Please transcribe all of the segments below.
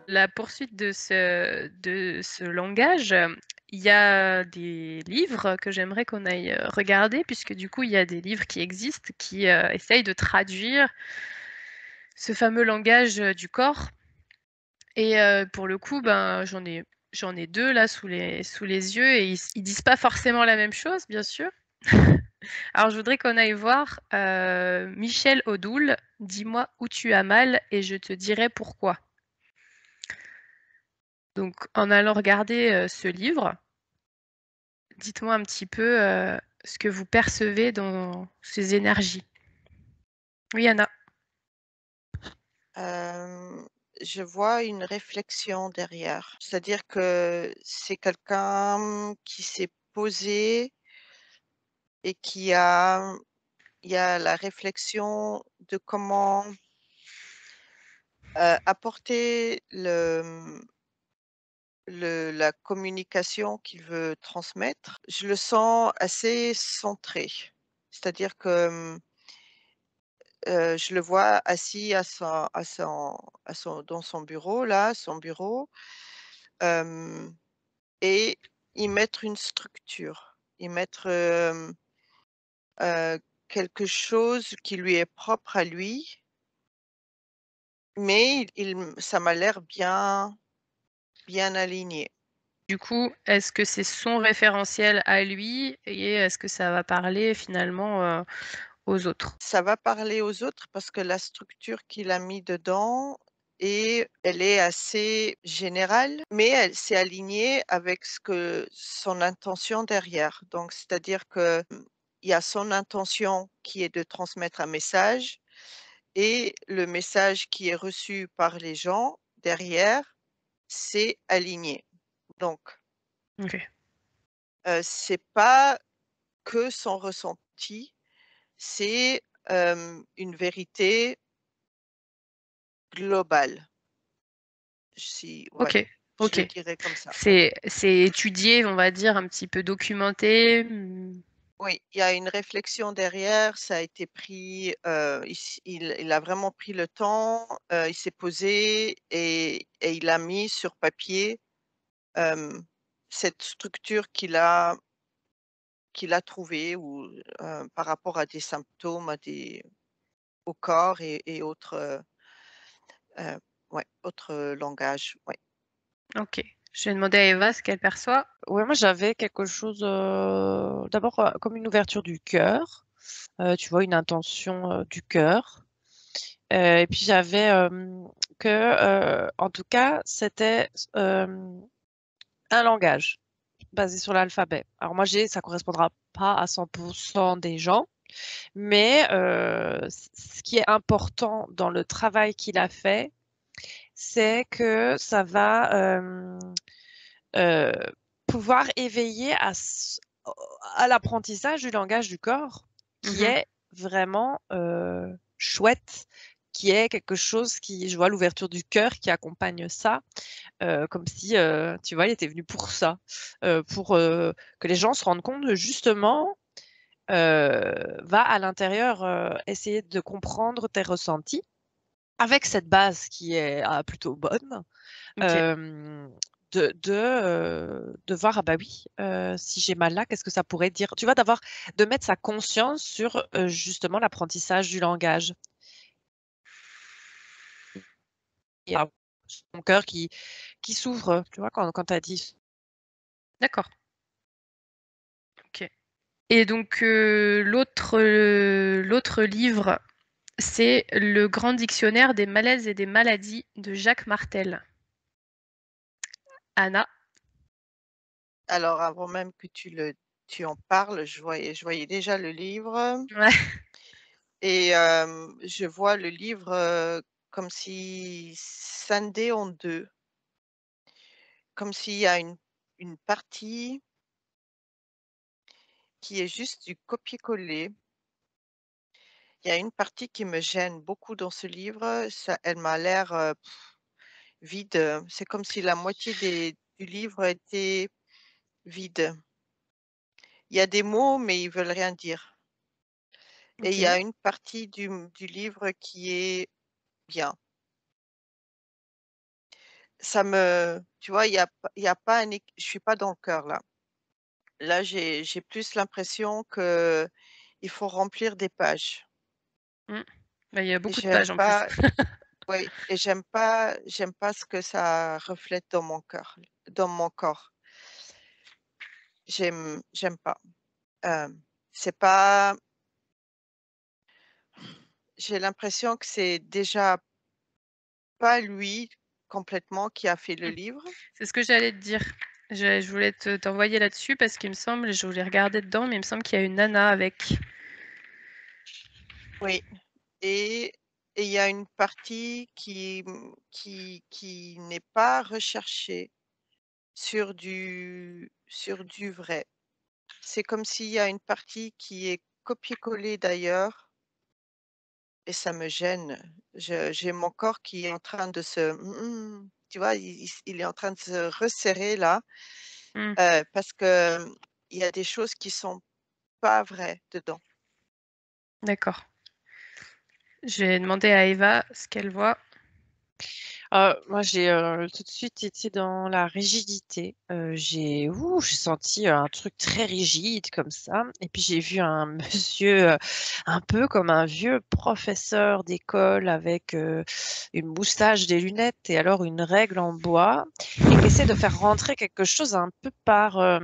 La poursuite de ce langage, il y a des livres que j'aimerais qu'on aille, regarder puisque du coup, il y a des livres qui existent qui, essayent de traduire ce fameux langage, du corps et pour le coup, ben, j'en ai 2 là sous les yeux et ils disent pas forcément la même chose, bien sûr. Alors je voudrais qu'on aille voir, Michel Odoul, «Dis-moi où tu as mal et je te dirai pourquoi». Donc en allant regarder, ce livre, dites-moi un petit peu, ce que vous percevez dans ces énergies. Oui, Anna? Hem, je vois une réflexion derrière. C'est-à-dire que c'est quelqu'un qui s'est posé et il y a la réflexion de comment, apporter la communication qu'il veut transmettre. Je le sens assez centré. C'est-à-dire que, je le vois assis à son dans son bureau là, son bureau, hem et y mettre une structure, y mettre, quelque chose qui lui est propre à lui, mais ça m'a l'air bien aligné. Du coup, est-ce que c'est son référentiel à lui et est-ce que ça va parler finalement, aux autres? Ça va parler aux autres parce que la structure qu'il a mis dedans elle est assez générale, mais elle s'est alignée avec ce que son intention derrière. Donc c'est-à-dire que, il y a son intention qui est de transmettre un message et le message qui est reçu par les gens derrière, c'est aligné. Donc, OK. c'est pas que son ressenti, c'est, une vérité globale. Si ouais, OK, je le OK. dirais comme ça. C'est étudié, on va dire, un petit peu documenté? Mmh. Oui, il y a une réflexion derrière, ça a été pris, il a vraiment pris le temps, il s'est posé et il a mis sur papier, hem, cette structure qu'il a trouvée ou, par rapport à des symptômes, au corps et autres, heu, ouais, autres, langages, ouais. OK. Je vais demander à Eva ce qu'elle perçoit. Ouais, moi j'avais quelque chose, d'abord, comme une ouverture du cœur, tu vois? Une intention, du cœur, et puis j'avais, en tout cas, c'était un langage basé sur l'alphabet. Alors moi ça correspondra pas à 100 des gens, mais ce qui est important dans le travail qu'il a fait, c'est que ça va, heu, pouvoir éveiller à l'apprentissage du langage du corps qui Mmh. est vraiment, chouette, qui est quelque chose qui je vois l'ouverture du cœur qui accompagne ça, comme si, tu vois, il était venu pour ça, pour, que les gens se rendent compte de justement, va à l'intérieur, essayer de comprendre tes ressentis avec cette base qui est, plutôt bonne. OK. Hem, de voir: «Ah bah oui, si j'ai mal là, qu'est-ce que ça pourrait dire?» Tu vois? De mettre sa conscience sur, justement l'apprentissage du langage. Et alors, son cœur qui s'ouvre, tu vois? Quand tu as dit D'accord. OK. Et donc l'autre livre, c'est «Le grand dictionnaire des malaises et des maladies» de Jacques Martel. Anna? Alors avant même que tu en parles, je voyais déjà le livre Ouais. et je vois le livre, comme si scindé en 2, comme s'il y a une partie qui est juste du copier-coller. Il y a une partie qui me gêne beaucoup dans ce livre, ça elle m'a l'air, vide. C'est comme si la moitié du livre était vide. Il y a des mots, mais ils veulent rien dire. Et il y OK. a une partie du livre qui est bien. Tu vois, il y a pas je suis pas dans le cœur là. Là, j'ai plus l'impression que il faut remplir des pages. Mmh. Bah, il y a Et beaucoup de j'aime pages en plus. pas, oui, et j'aime pas ce que ça reflète dans mon cœur, dans mon corps. J'aime pas. C'est pas J'ai l'impression que c'est déjà pas lui complètement qui a fait le Mmh. livre. C'est ce que j'allais te dire. Je voulais t'envoyer là-dessus parce qu'il me semble, je voulais regarder dedans, mais il me semble qu'il y a une nana avec. Oui, et il y a une partie qui n'est pas recherchée sur du vrai. C'est comme s'il y a une partie qui est copié-collé d'ailleurs et ça me gêne. Je J'ai mon corps qui est en train de tu vois, il est en train de se resserrer là, Mmh, parce que, il y a des choses qui sont pas vraies dedans. d'accord. Je vais demander à Eva ce qu'elle voit. Moi, j'ai, tout de suite été dans la rigidité. J'ai senti un truc très rigide comme ça et puis j'ai vu un monsieur, un peu comme un vieux professeur d'école avec, une moustache, des lunettes et alors une règle en bois et qui essaie de faire rentrer quelque chose un peu par,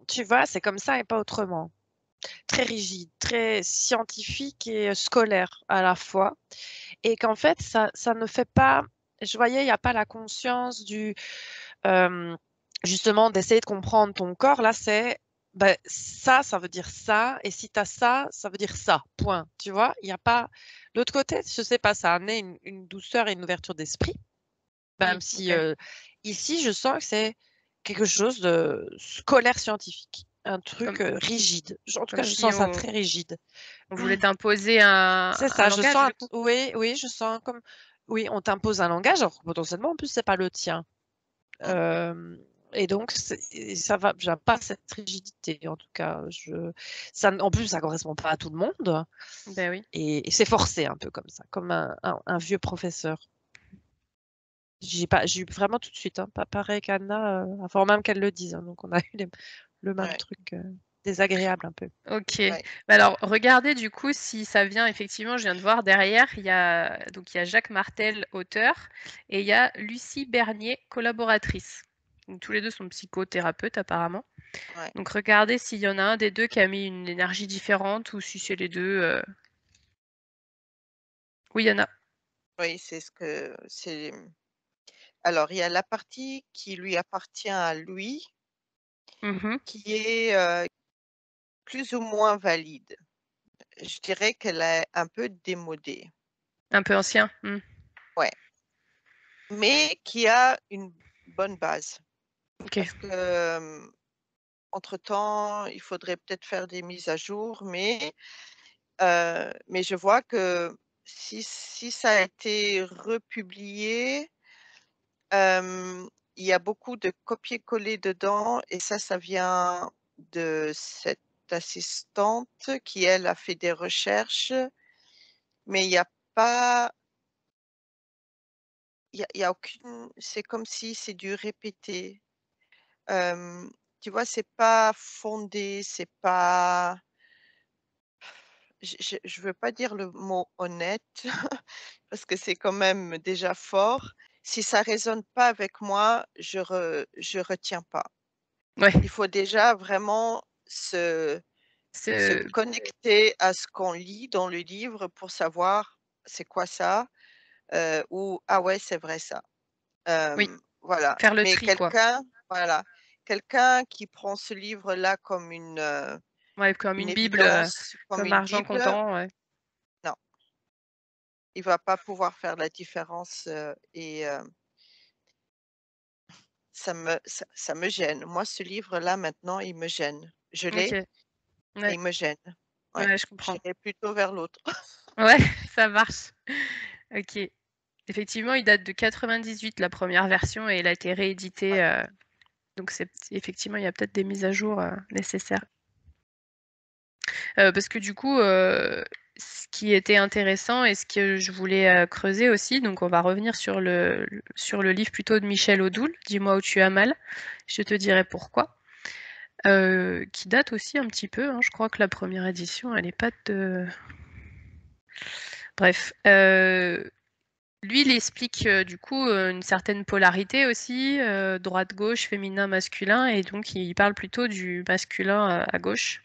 tu vois? C'est comme ça et pas autrement. Très rigide, très scientifique et scolaire à la fois et qu'en fait ça ne fait pas je voyais, il y a pas la conscience du, hem, justement d'essayer de comprendre ton corps. Là, c'est, bah, ça veut dire ça et si tu as ça, ça veut dire ça, point, tu vois? Il y a pas l'autre côté, je sais pas, ça a amené une douceur et une ouverture d'esprit, même Oui, si, OK. ici, je sens que c'est quelque chose de scolaire scientifique, un truc, Comme rigide. En tout cas, comme je si sens ça on très rigide. voulait t'imposer C'est un ça, je langage, sens du coup? oui, oui, je sens comme oui, on t'impose un langage, alors que potentiellement, en plus, c'est pas le tien. Mmh, Hem et donc ça va j'aime pas cette rigidité, en tout cas, ça en plus, ça correspond pas à tout le monde Ben oui. et c'est forcé un peu comme ça, comme un vieux professeur. J'ai eu vraiment tout de suite, hein, pas pareil qu'Anna, avant même qu'elle le dise, hein, donc on a eu le même ouais, truc, désagréable un peu. OK. ouais, Bah, alors regardez du coup si ça vient effectivement, je viens de voir derrière, il y a Jacques Martel, auteur, et il y a Lucie Bernier, collaboratrice. Donc tous les 2 sont psychothérapeutes apparemment. ouais. Donc regardez s'il y en a un des 2 qui a mis une énergie différente ou si c'est les 2. Oui, il y en a. Oui, alors il y a la partie qui lui appartient à lui, Mmh. qui est, plus ou moins valide. Je dirais qu'elle est un peu démodée. Un peu ancien? Mmh. Ouais, mais qui a une bonne base OK. parce que, entre-temps, il faudrait peut-être faire des mises à jour, mais je vois que si ça a été republié, il y a beaucoup de copier-coller dedans et ça vient de cette assistante qui, elle, a fait des recherches, mais pas il y a aucune c'est comme si c'est du répété. Hem, Tu vois, c'est pas fondé, c'est pas je veux pas dire le mot honnête parce que c'est quand même déjà fort. Si ça résonne pas avec moi, je retiens pas. Ouais, Il faut déjà vraiment se ce connecter à ce qu'on lit dans le livre pour savoir c'est quoi ça, ou ah ouais, c'est vrai ça. oui, Voilà, faire le mais tri quoi. quelqu'un qui prend ce livre-là comme Ouais, comme une une bible, évidence, comme comme une argent bible, comptant, ouais. non, il va pas pouvoir faire la différence, ça me gêne. Moi, ce livre-là, maintenant, il me gêne. Je l'ai OK, et ouais, il me gêne. Ouais, ouais, je comprends. j'irai plutôt vers l'autre. Ouais, ça marche. OK. Effectivement, il date de 98, la première version, et il a été réédité. Ouais. Donc effectivement, il y a peut-être des mises à jour nécessaires. Parce que du coup, ce qui était intéressant et ce que je voulais creuser aussi, donc on va revenir sur le livre plutôt de Michel Odoul, Dis-moi où tu as mal, je te dirai pourquoi, qui date aussi un petit peu, hein. Je crois que la première édition, elle est pas de... Bref, lui, il explique du coup une certaine polarité aussi, droite-gauche, féminin-masculin, et donc il parle plutôt du masculin à gauche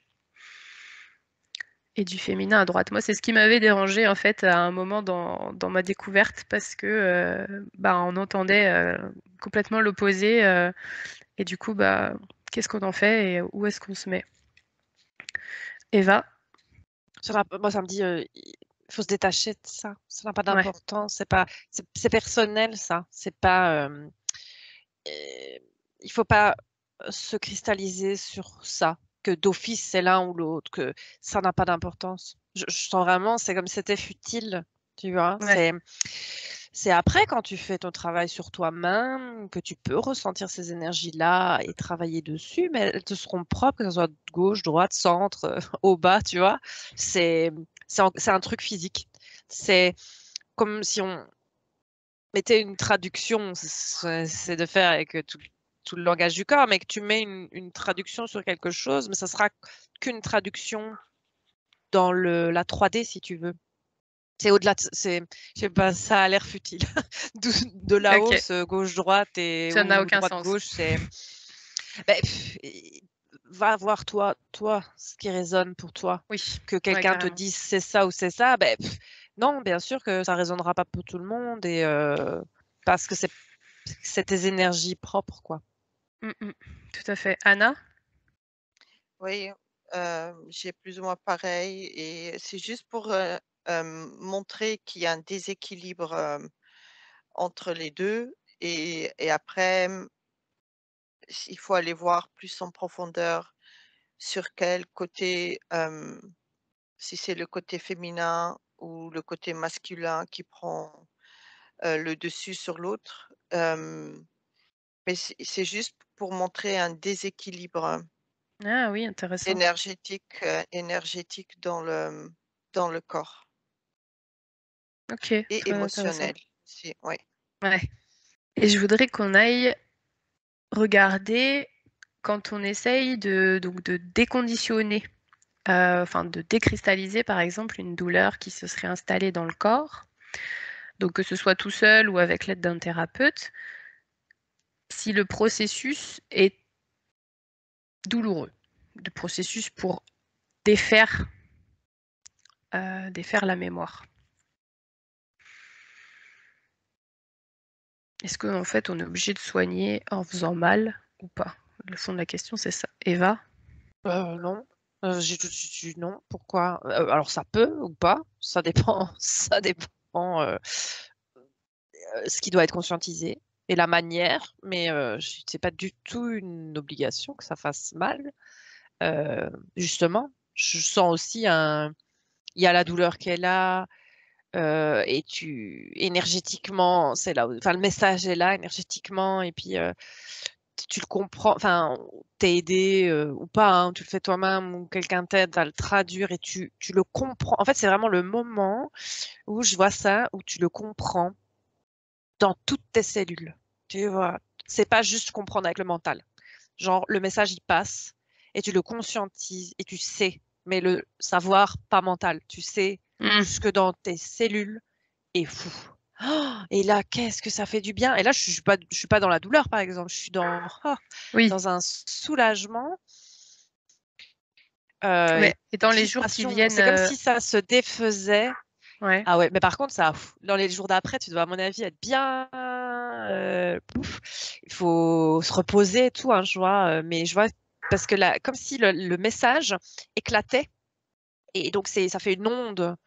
et du féminin à droite. Moi, c'est ce qui m'avait dérangé en fait à un moment dans ma découverte, parce que on entendait complètement l'opposé, et du coup, qu'est-ce qu'on en fait et où est-ce qu'on se met? Eva? Moi, ça me dit, il faut se détacher de ça. Ça n'a pas Ouais. d'importance. C'est personnel, ça. C'est pas. Il faut pas se cristalliser sur ça, que d'office c'est l'un ou l'autre, que ça n'a pas d'importance. Je sens vraiment, c'est comme si c'était futile, tu vois. Ouais. C'est après, quand tu fais ton travail sur toi-même, que tu peux ressentir ces énergies-là et travailler dessus, mais elles te seront propres, que ce soit gauche, droite, centre, au bas, tu vois. C'est un truc physique. C'est comme si on mettait une traduction, c'est de faire avec tout le langage du corps, mais que tu mets une traduction sur quelque chose, mais ça sera qu'une traduction dans la 3D, si tu veux. C'est au-delà de, je sais pas, ça a l'air futile. De la Ok. hausse, gauche-droite Ça n'a ou aucun sens. droite-gauche, c'est. Ben, va voir toi, ce qui résonne pour toi. Oui. Que Ouais, quelqu'un te carrément. dise c'est ça ou c'est ça, ben, non, bien sûr que ça résonnera pas pour tout le monde, et parce que c'est tes énergies propres, quoi. Tout à fait. Anna? Oui, j'ai plus ou moins pareil et c'est juste pour, montrer qu'il y a un déséquilibre, entre les 2 et après, il faut aller voir plus en profondeur sur quel côté, si c'est le côté féminin ou le côté masculin qui prend, le dessus sur l'autre, mais c'est juste pour montrer un déséquilibre Ah oui, intéressant. énergétique dans le corps OK, et très intéressant. émotionnel aussi, ouais. Ouais, et je voudrais qu'on aille regarder quand on essaye de déconditionner, enfin de décristalliser, par exemple, une douleur qui se serait installée dans le corps, donc que ce soit tout seul ou avec l'aide d'un thérapeute, si le processus est douloureux. Le processus pour défaire, défaire la mémoire. Est-ce qu'en fait, on est obligé de soigner en faisant mal ou pas? Le fond de la question, c'est ça. Eva? Non. J'ai tout de suite dit non. Pourquoi? Alors ça peut ou pas, ça dépend, ça dépend ce qui doit être conscientisé et la manière, mais c'est pas du tout une obligation que ça fasse mal. Justement, je sens aussi il y a la douleur qu'elle a, et énergétiquement, c'est là, enfin le message est là énergétiquement, et puis tu le comprends, enfin, t'es aidé ou pas, hein, tu le fais toi-même ou quelqu'un t'aide à le traduire et tu le comprends. En fait, c'est vraiment le moment où je vois ça, où tu le comprends dans toutes tes cellules. Tu vois, c'est pas juste comprendre avec le mental. Genre, le message, il passe et tu le conscientises et tu sais, mais le savoir, pas mental. Tu sais jusque dans tes cellules et fou. Oh, et là, qu'est-ce que ça fait du bien. Et là, je suis pas dans la douleur, par exemple. Je suis Oui, dans un soulagement, mais et et dans les jours qui crispation. viennent, C'est comme si ça se défaisait. ouais. Ah ouais, mais par contre, ça, dans les jours d'après, tu dois, à mon avis, être bien. Pouf. Il faut se reposer et tout, hein, je vois. Mais je vois, parce que là, comme si le message éclatait. Et donc, ça fait une onde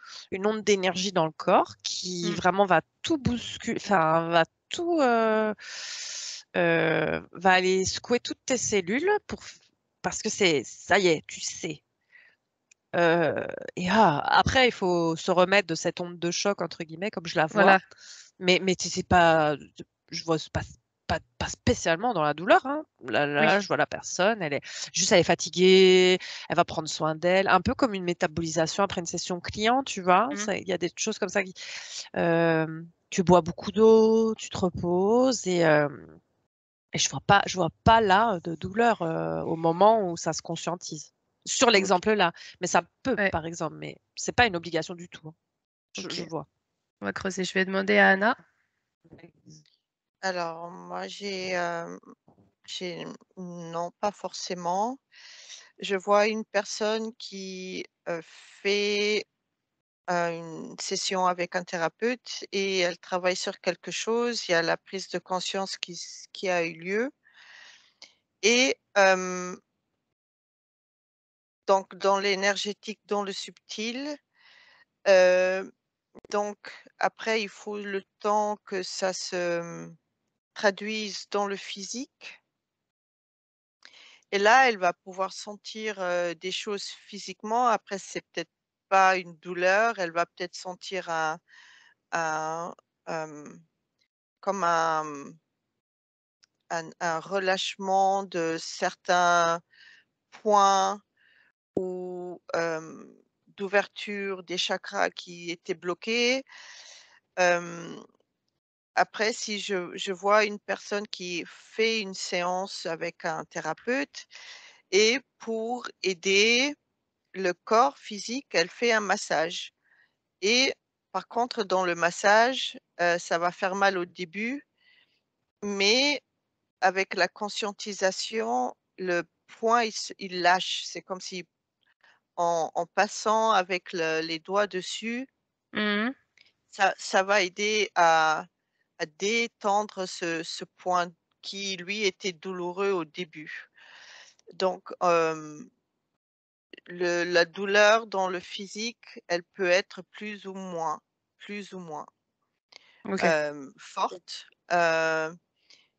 d'énergie dans le corps qui Mmh. vraiment va tout bousculer, enfin, va tout, va aller secouer toutes tes cellules parce que ça y est, tu sais. Et après, il faut se remettre de cette onde de choc, entre guillemets, comme je la vois. Voilà. Mais c'est pas je vois pas spécialement dans la douleur, hein. Oui. Là, je vois la personne, elle est fatiguée, elle va prendre soin d'elle, un peu comme une métabolisation après une session client, tu vois? Mmh. Ça il y a des choses comme ça tu bois beaucoup d'eau, tu te reposes et je vois pas là de douleur, au moment où ça se conscientise. Sur OK. l'exemple là, mais ça peut, Ouais, par exemple, mais c'est pas une obligation du tout, hein. Je OK. vois. On va creuser. Je vais demander à Anna. Alors moi j'ai non, pas forcément. Je vois une personne qui, fait, une session avec un thérapeute et elle travaille sur quelque chose. Il y a la prise de conscience qui a eu lieu et donc dans l'énergétique, dans le subtil, heu, donc après il faut le temps que ça se, traduise dans le physique. Et là, elle va pouvoir sentir, des choses physiquement. Après, c'est peut-être pas une douleur, elle va peut-être sentir un, hem, comme un relâchement de certains points ou, d'ouverture des chakras qui étaient bloqués. Hem, Après, si je vois une personne qui fait une séance avec un thérapeute et pour aider le corps physique, elle fait un massage et par contre dans le massage, ça va faire mal au début, mais avec la conscientisation, le point il lâche. C'est comme si en passant avec les doigts dessus, Mmh. ça va aider à détendre ce point qui lui était douloureux au début. Donc la douleur dans le physique, elle peut être plus ou moins, OK. forte,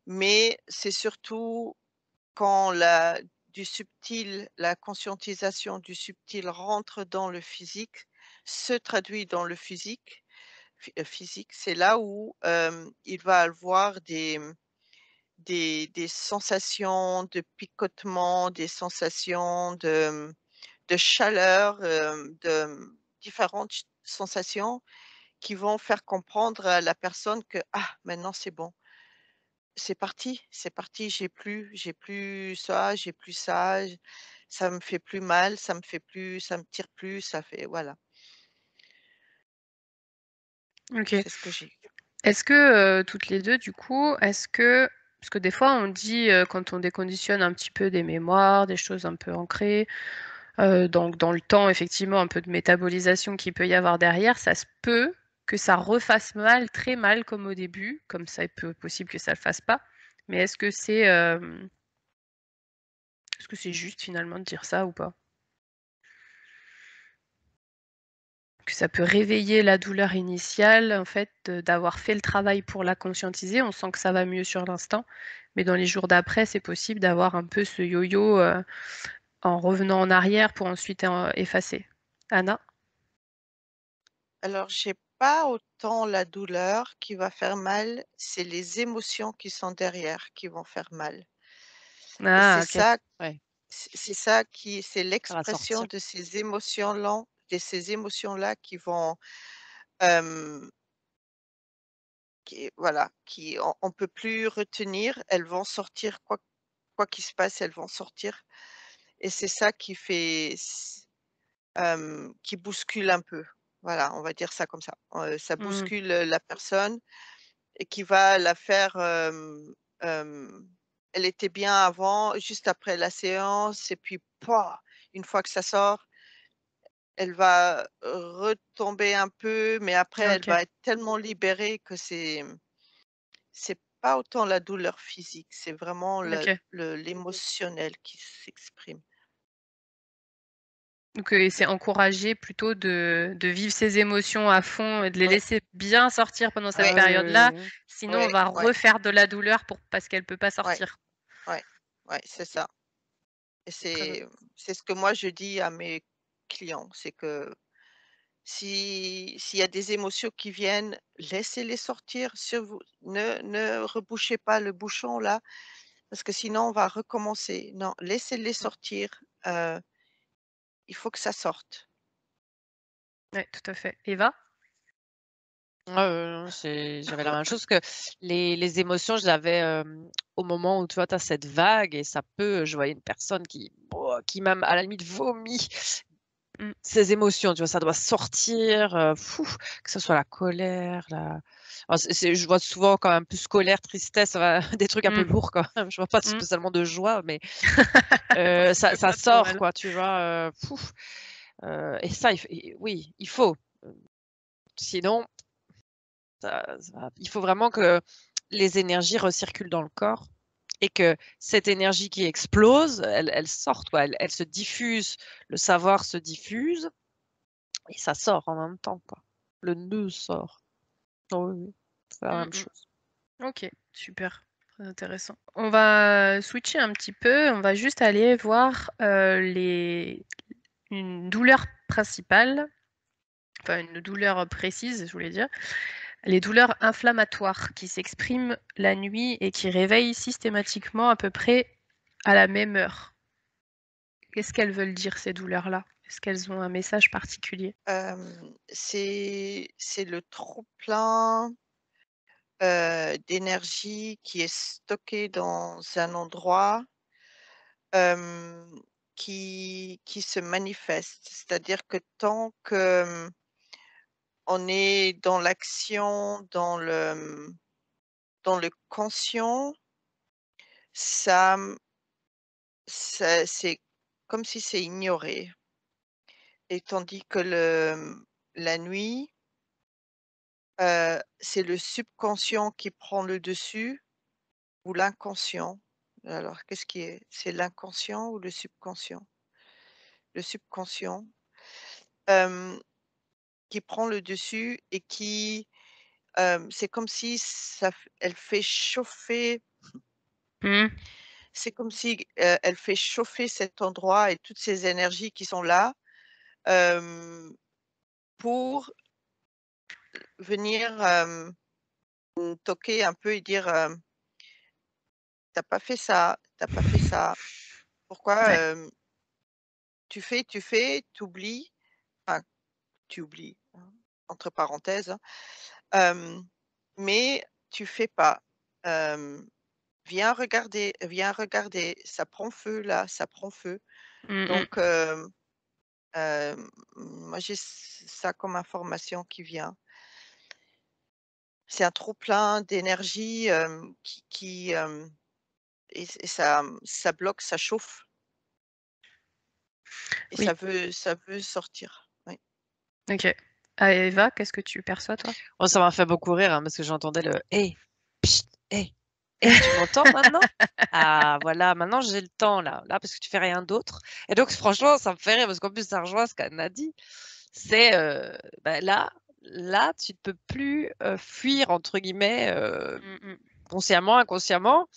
mais c'est surtout quand la conscientisation du subtil rentre dans le physique, se traduit dans le physique, c'est là où, il va avoir des sensations de picotement, des sensations de chaleur, différentes sensations qui vont faire comprendre à la personne que: «Ah, maintenant c'est bon, c'est parti, j'ai plus ça, j'ai plus ça, ça me fait plus mal, ça me tire plus, ça fait» voilà, OK. c'est ce que j'ai eu. Est-ce que, toutes les 2 du coup, parce que des fois on dit, quand on déconditionne un petit peu des mémoires, des choses un peu ancrées, donc dans le temps effectivement un peu de métabolisation qu'il peut y avoir derrière, ça se peut que ça refasse mal, très mal comme au début, comme ça peut possible que ça le fasse pas. Mais est-ce que c'est juste finalement de dire ça ou pas? Que ça peut réveiller la douleur initiale, en fait, d'avoir fait le travail pour la conscientiser. On sent que ça va mieux sur l'instant, mais dans les jours d'après, c'est possible d'avoir un peu ce yo-yo, en revenant en arrière pour ensuite, effacer. Anna? Alors j'ai pas autant la douleur qui va faire mal, c'est les émotions qui sont derrière qui vont faire mal et Ah OK, ouais, c'est ça qui c'est ça va l'expression sortir. de ces émotions-là qui vont, hem, qui voilà, qui on peut plus retenir, elles vont sortir quoi qu'il se passe, elles vont sortir et c'est ça qui fait qui bouscule un peu. Voilà, on va dire ça comme ça. Ça mmh, bouscule, la personne et qui va la faire, hem, elle était bien avant, juste après la séance et puis pouah! Une fois que ça sort, elle va retomber un peu, mais après elle OK, va être tellement libérée que c'est pas autant la douleur physique, c'est vraiment OK. l'émotionnel qui s'exprime. Donc, c'est encourager plutôt de vivre ses émotions à fond et de les Ouais, laisser bien sortir pendant cette ouais, Ah oui, oui, période-là, oui, oui. sinon on ouais, va ouais, refaire de la douleur parce qu'elle peut pas ouais, sortir. ouais, ouais, c'est ça et Très bien. c'est ce que moi je dis à mes clients, c'est que S'il y a des émotions qui viennent, laissez-les sortir sur vous. Ne rebouchez pas le bouchon là, parce que sinon on va recommencer. Non, laissez-les Mmh. sortir, il faut que ça sorte. Ouais, tout à fait. Eva? Non, j'avais la même chose que les émotions, je l'avais, au moment où, tu vois, tu as cette vague et ça peut je voyais une personne qui même, à la limite, vomit Mmh. ses émotions, tu vois? Ça doit sortir, que ce soit la colère, alors je vois souvent quand même plus colère, tristesse, des trucs un peu Mmh. lourds quand même. Je vois pas Mmh. spécialement de joie, mais Je ça vois trop sort mal. quoi, tu vois? Et ça, oui, il faut, sinon il faut vraiment que les énergies recirculent dans le corps et que cette énergie qui explose, elle sorte quoi, elle se diffuse, le savoir se diffuse et ça sort en même temps quoi. Le nœud sort. Oh oui, oui, c'est la Mmh même mh. chose. OK, super, très intéressant. On va switcher un petit peu, on va juste aller voir, les une douleur principale, enfin une douleur précise, je voulais dire. Les douleurs inflammatoires qui s'expriment la nuit et qui réveillent systématiquement à peu près à la même heure. Qu'est-ce qu'elles veulent dire ces douleurs-là? Est-ce qu'elles ont un message particulier? C'est le trop-plein, d'énergie qui est stocké dans un endroit, hem, qui se manifeste. C'est-à-dire que tant que, on est dans l'action, dans le conscient, ça, c'est comme si c'est ignoré et tandis que la nuit, c'est le subconscient qui prend le dessus ou l'inconscient. Alors qu'est-ce qui est? C'est l'inconscient ou le subconscient? Le subconscient, hem, qui prend le dessus et qui, c'est comme si elle fait chauffer. Mmh. C'est comme si, elle fait chauffer cet endroit et toutes ces énergies qui sont là, hem, pour venir, toquer un peu et dire, «Tu pas fait ça, t'as pas fait ça. Pourquoi, Ouais. tu fais, tu oublies?» Enfin, tu oublies, hein, entre parenthèses, hein, hem, mais tu fais pas. Hem, viens regarder, ça prend feu là, ça prend feu. Mmh Donc mh. moi j'ai ça comme information qui vient. C'est un trop plein d'énergie, et ça bloque, ça chauffe et Oui, ça veut sortir. Oui. OK. Ah, Eva, qu'est-ce que tu perçois toi? Oh, ça m'a fait beaucoup rire, hein, parce que j'entendais le: «Hé, pchit, hé, hé, tu m'entends maintenant? Ah voilà, maintenant j'ai le temps là, parce que tu fais rien d'autre» et donc franchement, ça me fait rire parce qu'en plus ça rejoint ce qu'Anne a dit. C'est, là, tu ne peux plus, «fuir» entre guillemets, Mmh mh. consciemment, inconsciemment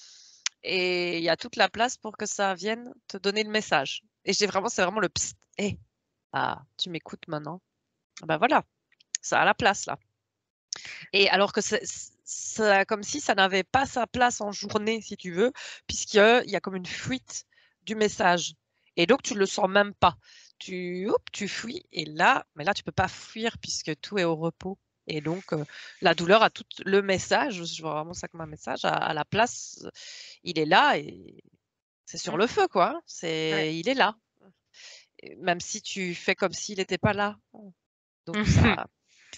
et il y a toute la place pour que ça vienne te donner le message et c'est vraiment le: «Psst, hé, ah, tu m'écoutes maintenant?» Bah voilà, ça a la place là. Et alors que ça comme si ça n'avait pas sa place en journée, si tu veux, puisqu'il y a comme une fuite du message et donc tu le sens même pas. Tu fuis et là mais là, tu peux pas fuir puisque tout est au repos et donc la douleur a tout le message, je vois vraiment ça comme un message, à la place, il est là et c'est sur Mmh. le feu, quoi, hein. Ouais. Il est là, et même si tu fais comme s'il était pas là. Donc Mmh.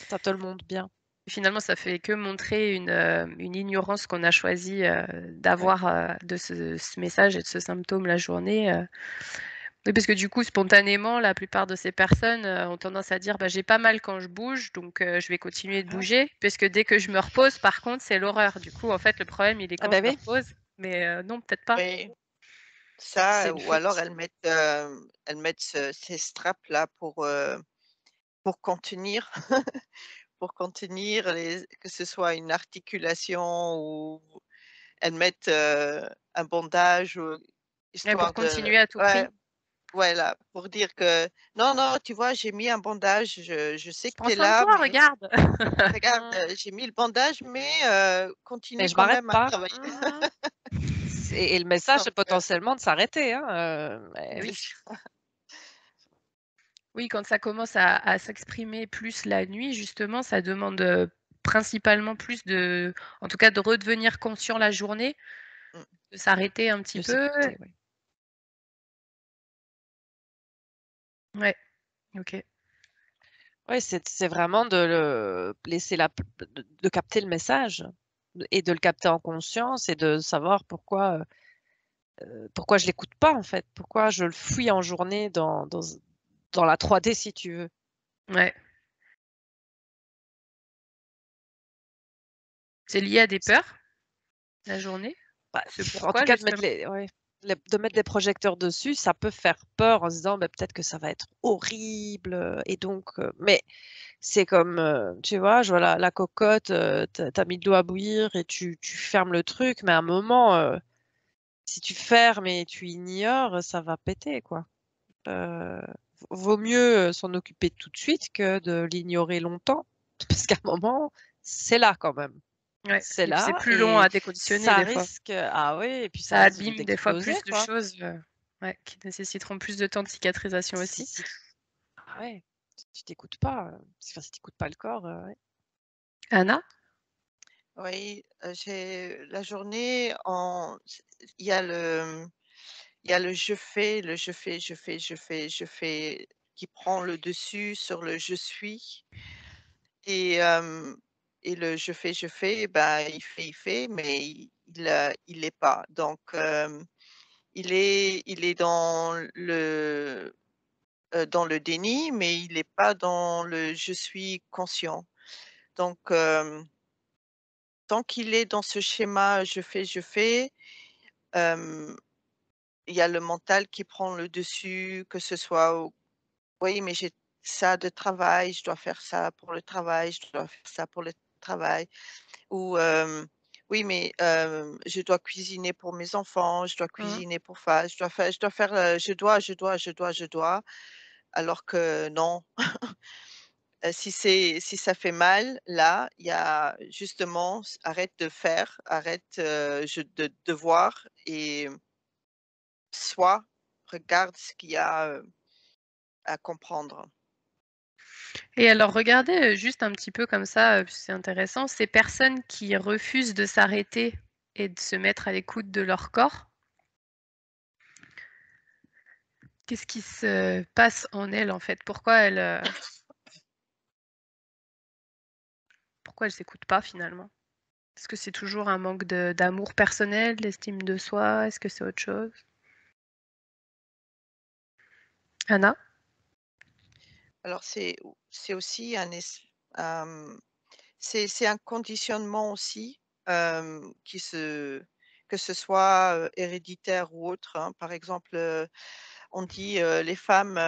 ça te le montre bien. Finalement, ça fait que montrer une ignorance qu'on a choisi, Ouais. d'avoir, de ce message et de ce symptôme la journée, Oui, parce que du coup, spontanément, la plupart de ces personnes, ont tendance à dire: «Bah, j'ai pas mal quand je bouge, donc je vais continuer de Mmh. bouger», puisque dès que je me repose, par contre, c'est l'horreur. Du coup, en fait, le problème, il est Ah quand je bah me oui, repose, mais non, peut-être pas. Oui, c'est ça, une ou alors fuite. elles mettent ces straps là pour contenir pour contenir que ce soit une articulation ou elles mettent, un bandage, Ouais, pour histoire de continuer à tout ouais, prix. voilà, pour dire que: «Non, non, tu vois, j'ai mis un bandage, je sais Je que prends tu es soin de là, toi, mais regarde. regarde, Mmh, j'ai mis le bandage, mais mais continue je quand m'arrête même à pas. travailler». Mmh. Et le message, Donc c'est potentiellement de s'arrêter, hein, Et mais oui. Oui, quand ça commence à s'exprimer plus la nuit, justement, ça demande, principalement plus en tout cas de redevenir conscient la journée, mmh, de s'arrêter un petit de peu. s'écouter, oui. Ouais, OK. Ouais, c'est vraiment de le laisser la p de capter le message et de le capter en conscience et de savoir pourquoi je l'écoute pas, en fait. Pourquoi je le fuis en journée dans la 3D, si tu veux. Ouais. C'est lié à des peurs, la journée? Bah, Ce en tout pourquoi cas, de mettre justement? les ouais, de mettre des projecteurs dessus, ça peut faire peur en se disant: «Bah, peut-être que ça va être horrible, et donc» mais c'est comme, tu vois, je vois la cocotte, tu as mis de l'eau à bouillir et tu fermes le truc, mais à un moment, si tu fermes et tu ignores, ça va péter, quoi. Vaut mieux, s'en occuper tout de suite que de l'ignorer longtemps, parce qu'à un moment, c'est là quand même. Ouais C'est et puis c'est là plus long et à déconditionner ça des fois. risque ah oui et puis ça Ça risque abîme des fois d'exploser, plus de quoi. choses, ouais, qui nécessiteront plus de temps de cicatrisation Si aussi. si ah ouais, si tu t'écoutes pas, si tu écoutes pas le corps, ouais. Anna? oui, j'ai la journée en il y a le il y a le je fais, le je fais, je fais, je fais, je fais qui prend le dessus sur le je suis et hem et le je fais, bah, il fait, mais il l'est pas. Donc il est dans le déni, mais il est pas dans le je suis conscient. Donc tant qu'il est dans ce schéma je fais, hem, il y a le mental qui prend le dessus, que ce soit au «Oui, mais j'ai ça de travail, je dois faire ça pour le travail, je dois faire ça pour le travail» ou «Oui, mais je dois cuisiner pour mes enfants, je dois Mmh. cuisiner pour je dois faire, je dois», alors que non. Si ça fait mal, là, il y a justement arrête de faire, arrête, de devoir et sois, regarde ce qu'il y a, à comprendre. Et alors regardez, juste un petit peu comme ça, c'est intéressant, ces personnes qui refusent de s'arrêter et de se mettre à l'écoute de leur corps, qu'est-ce qui se passe en elles, en fait? Pourquoi elles s'écoutent pas finalement? Est-ce que c'est toujours un manque d'amour personnel, d'estime de soi? Est-ce que c'est autre chose? Anna? Alors c'est aussi hem, c'est un conditionnement aussi, qui se que ce soit, héréditaire ou autre, hein. Par exemple, on dit, les femmes,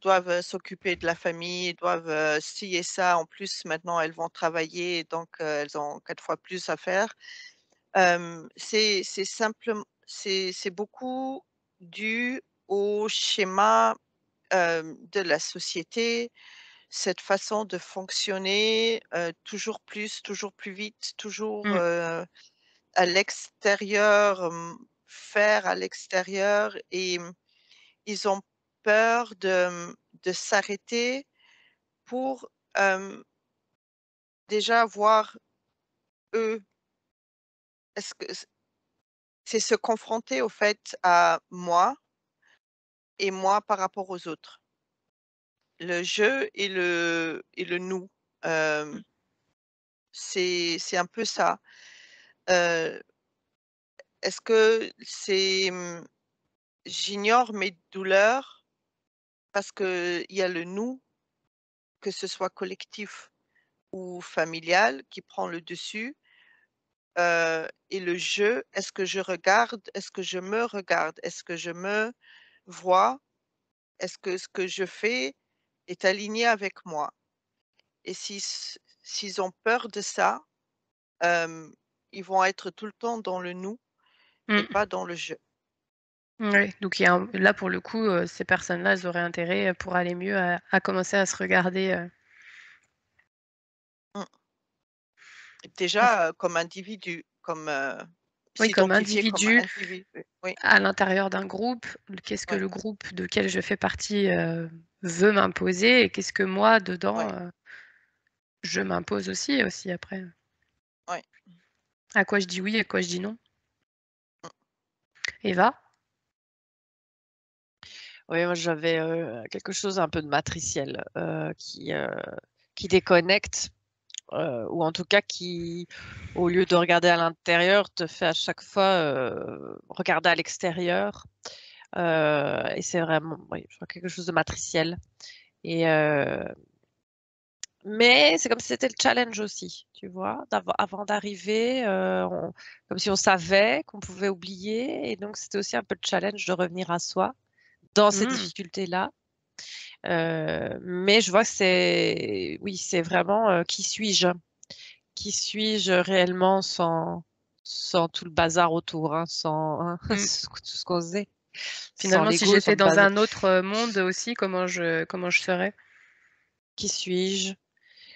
doivent, s'occuper de la famille, doivent, ci et ça. En plus, maintenant, elles vont travailler, donc elles ont 4 fois plus à faire. C'est simplement c'est beaucoup dû au schéma, de la société, cette façon de fonctionner, toujours plus vite, toujours, Mmh. à l'extérieur, faire à l'extérieur et ils ont peur de s'arrêter pour, hem, déjà voir eux, est-ce que c'est se confronter au fait à moi et moi par rapport aux autres. Le «je» et le «nous», hem, Mmh. c'est un peu ça. Heu, est-ce que c'est, j'ignore mes douleurs parce qu'il y a le «nous», que ce soit collectif ou familial, qui prend le dessus. Et le «je», est-ce que je regarde? Est-ce que je me regarde? Est-ce que je me vois? Est-ce que ce que je fais est aligné avec moi? Et s'ils ont peur de ça, hem, ils vont être tout le temps dans le «nous» et Mmh. pas dans le «je». Ouais, donc il y a là, pour le coup, ces personnes-là, elles auraient intérêt, pour aller mieux à commencer à se regarder, Mmh. parce Déjà, comme individu, comme, oui, comme s'identifier comme individu individu, oui, à l'intérieur d'un groupe, qu'est-ce que oui, le groupe de quel je fais partie, veut m'imposer et qu'est-ce que moi dedans, oui, je m'impose aussi après. oui. À quoi je dis oui, à quoi je dis non. Mmh. Eva? Oui, moi j'avais quelque chose un peu de matriciel qui déconnecte, ou en tout cas qui, au lieu de regarder à l'intérieur, te fait à chaque fois regarder à l'extérieur. Et c'est vraiment, oui, je vois quelque chose de matriciel. Et, mais c'est comme si c'était le challenge aussi, tu vois, avant d'arriver, comme si on savait qu'on pouvait oublier. Et donc, c'était aussi un peu le challenge de revenir à soi dans ces Mmh. difficultés-là. Mais je vois que c'est, oui, c'est vraiment qui suis-je? Qui suis-je réellement sans tout le bazar autour, hein, sans hein, Mmh. tout ce qu'on faisait, sans Finalement, si l'ego, sans j'étais le dans bazar. un autre, monde aussi, comment je serais? Qui suis-je?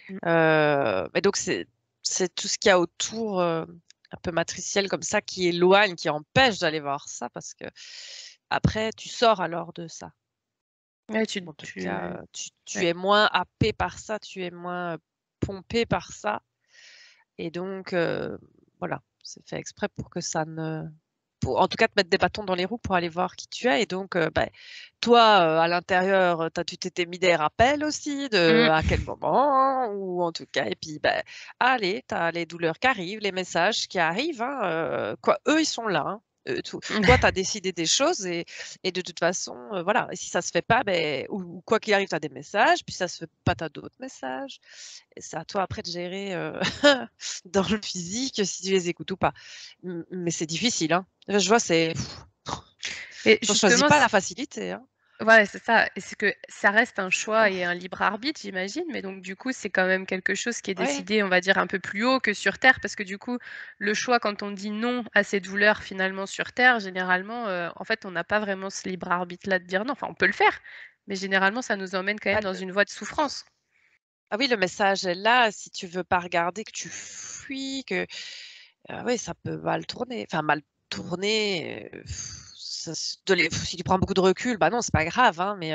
Mmh. Mais donc c'est tout ce qu'il y a autour, un peu matriciel comme ça, qui éloigne, qui empêche d'aller voir ça, parce que après tu sors alors de ça. Ouais, Ou en tout cas, tu tu ouais. es moins happé par ça, tu es moins pompé par ça. Et donc, voilà, c'est fait exprès pour que ça ne pour en tout cas te mettre des bâtons dans les roues pour aller voir qui tu es. Et donc, toi, à l'intérieur, tu t'étais mis des rappels aussi de à Mmh. quel moment, ou en tout cas, et puis, allez, tu as les douleurs qui arrivent, les messages qui arrivent, hein, quoi, eux, ils sont là, hein. Toi, tu as décidé des choses, et de toute façon, voilà, et si ça se fait pas, ou quoi qu'il arrive, tu as des messages, puis ça se fait pas, tu as d'autres messages. Et c'est à toi après de gérer, dans le physique, si tu les écoutes ou pas. Mais c'est difficile, hein. Je vois, c'est Et on choisit justement, pas la facilité, hein. ouais, c'est ça et c'est que ça reste un choix et un libre arbitre, j'imagine, mais donc du coup, c'est quand même quelque chose qui est Ouais, décidé, on va dire, un peu plus haut que sur terre parce que du coup, le choix quand on dit non à ces douleurs finalement sur terre, généralement, en fait, on n'a pas vraiment ce libre arbitre-là de dire non. Enfin, on peut le faire, mais généralement, ça nous emmène quand même dans le une voie de souffrance. ah oui, le message est là, si tu veux pas regarder, que tu fuis, que oui, ça peut mal tourner. Enfin mal tourner, ça s de les si tu prends beaucoup de recul, bah non, c'est pas grave, hein, mais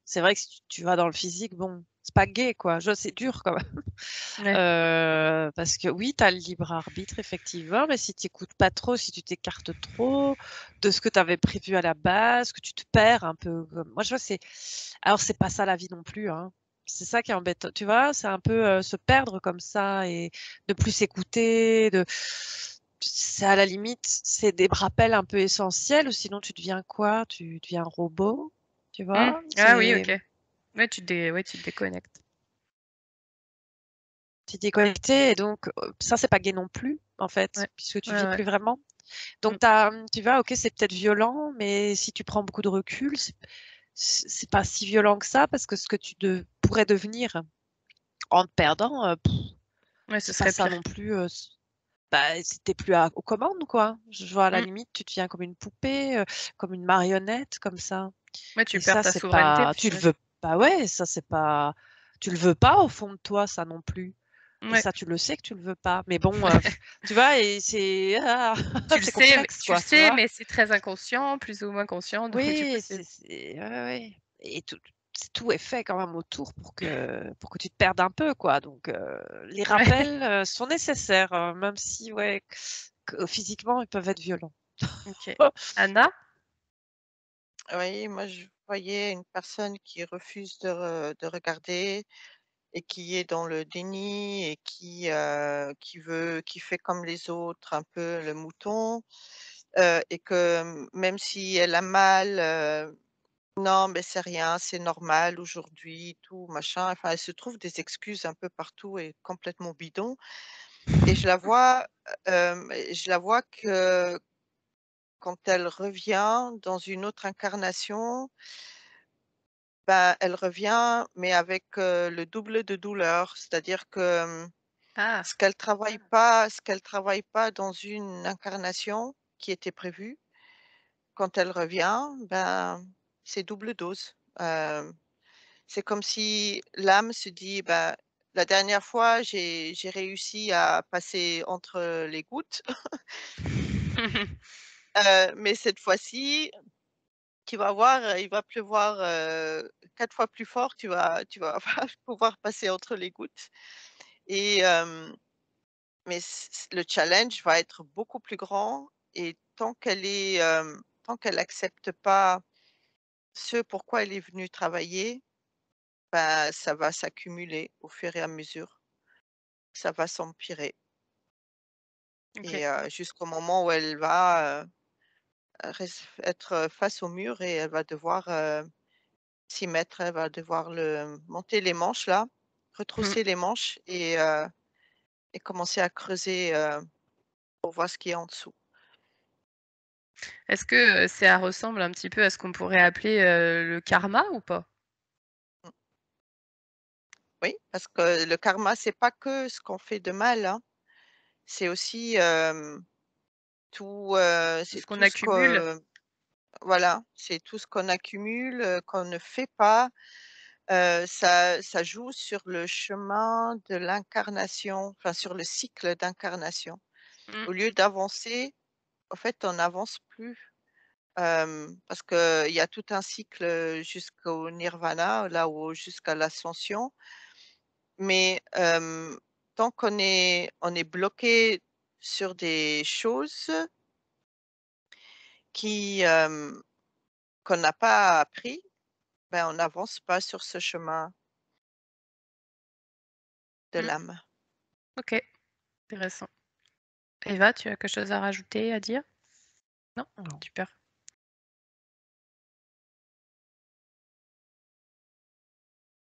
c'est vrai que si tu vas dans le physique, bon, c'est pas gai, quoi. Je C'est dur quand même. Ouais. Parce que oui, tu as le libre arbitre effectivement, mais si tu écoutes pas trop, si tu t'écartes trop de ce que tu avais prévu à la base, que tu te perds un peu, moi je vois alors c'est pas ça la vie non plus, hein. C'est ça qui est embêtant, tu vois? C'est un peu, se perdre comme ça et ne plus s'écouter, c'est à la limite, c'est des rappels un peu essentiels, ou sinon tu deviens quoi? Tu deviens un robot, tu Mmh. vois? Ah oui, OK. Ouais, tu te déconnectes. Tu es déconnecté, et donc ça, c'est pas gai non plus, en fait, Ouais. puisque tu Ouais, vis ouais. plus vraiment. Donc Mmh. tu vois, OK, c'est peut-être violent, mais si tu prends beaucoup de recul, c'est pas si violent que ça, parce que ce que tu pourrais devenir en te perdant, Ouais, ce c'est pas serait ça pire. non plus, si plus aux commandes, quoi. Je vois, à la Mmh. limite, tu deviens comme une poupée, comme une marionnette, comme ça. Ouais, tu Et perds ça, ta c'est souveraineté pas, tu le peut-être. veux pas, ouais, ça, c'est pas, tu le veux pas au fond de toi, ça non plus. Et Ouais. ça, tu le sais que tu le veux pas. Mais bon, tu vois, et c'est c'est complexe, Tu le quoi, tu sais, vois. mais c'est très inconscient, plus ou moins conscient, donc du coup, Oui, c'est ouais, ouais. Et tout est fait quand même autour pour que tu te perdes un peu, quoi. Donc, les ouais, rappels sont nécessaires, même si, ouais, que physiquement, ils peuvent être violents. OK. Anna? Oui, moi je voyais une personne qui refuse de regarder et qui est dans le déni et qui fait comme les autres, un peu le mouton, et que, même si elle a mal, «Non, mais c'est rien, c'est normal aujourd'hui», tout machin, enfin elle se trouve des excuses un peu partout et complètement bidon et je la vois que quand elle revient dans une autre incarnation, ben, elle revient, mais avec, le double de douleur. C'est-à-dire que, Ah, ce qu'elle travaille pas dans une incarnation qui était prévue, quand elle revient, ben, c'est double dose. C'est comme si l'âme se dit: «Bah, la dernière fois, j'ai réussi à passer entre les gouttes, mais cette fois-ci, tu vas voir, il va pleuvoir, 4 fois plus fort, tu vas pas pouvoir passer entre les gouttes» et mais le challenge va être beaucoup plus grand et tant qu'elle accepte pas ce pourquoi elle est venue travailler, bah, ça va s'accumuler au fur et à mesure. Ça va s'empirer OK. et jusqu'au moment où elle va, être face au mur et elle va devoir, s'y mettre. Elle va devoir le monter les manches là, Mmh. retrousser les manches et commencer à creuser, pour voir ce qu'il y a en dessous. Est-ce que, ça ressemble un petit peu à ce qu'on pourrait appeler, le karma ou pas? Mmh. Oui, parce que le karma, c'est pas que ce qu'on fait de mal, hein. C'est aussi, Ce c'est qu'on tout ce accumule? que voilà, c'est tout ce qu'on accumule, qu'on ne fait pas. Ça joue sur le chemin de l'incarnation, enfin sur le cycle d'incarnation. Mmh, Au lieu d'avancer, en fait, on n'avance plus, parce qu'il y a tout un cycle, jusqu'au nirvana, là où jusqu'à l'ascension. Mais, tant qu'on est bloqué sur des choses qui, qu'on n'a pas appris, ben, on n'avance pas sur ce chemin de mmh. l'âme. OK, intéressant. Eva, tu as quelque chose à rajouter, à dire? Non? Non. Super.